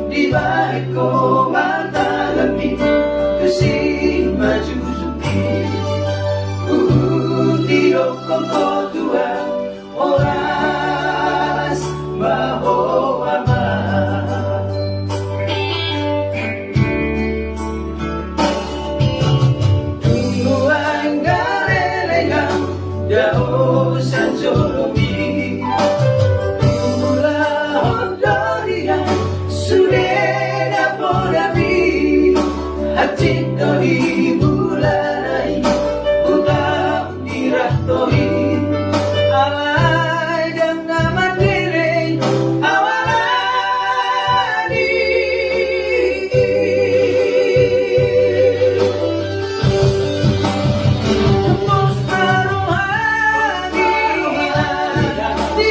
Di balik mata lebih kesing baju putih di dokong tua oras bahwa tungguan garelengang jauh sanjolomi hati dari bulan utang diratoi alai dan nama diri awalani tembus rohani di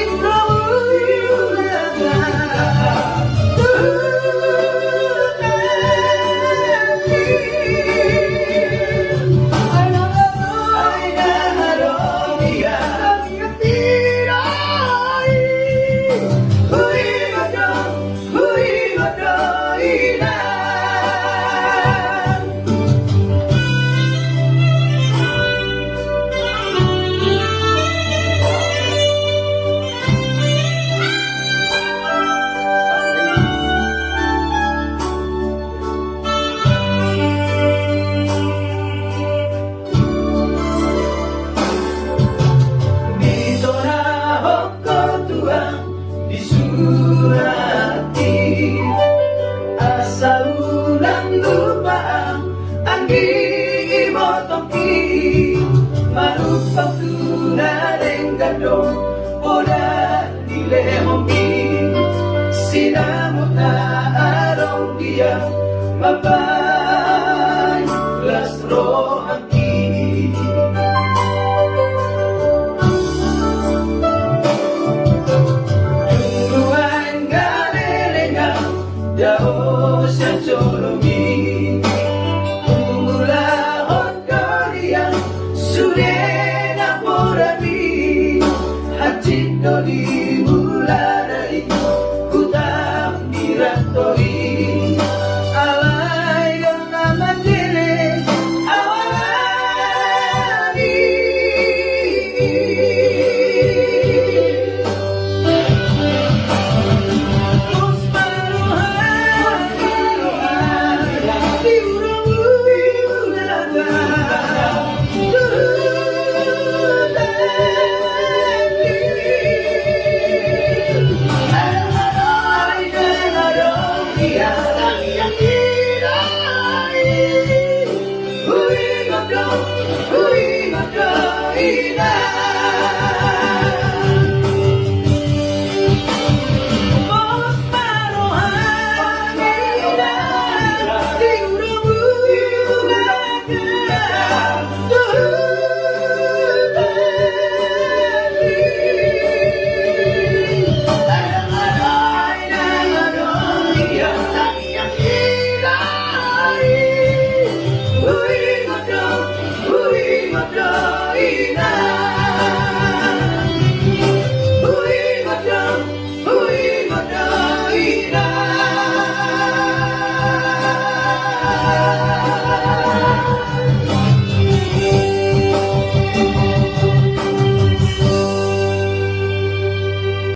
marupang tunareng gadong oda dilehomi sinamot na arong dia mabay lasro haki tungguan garelengang jauh sa jolomi Surena porami hati dari mulai kutam diratoi alai dan nama diri awalani di Hui ngọc đâu hui ngọc đời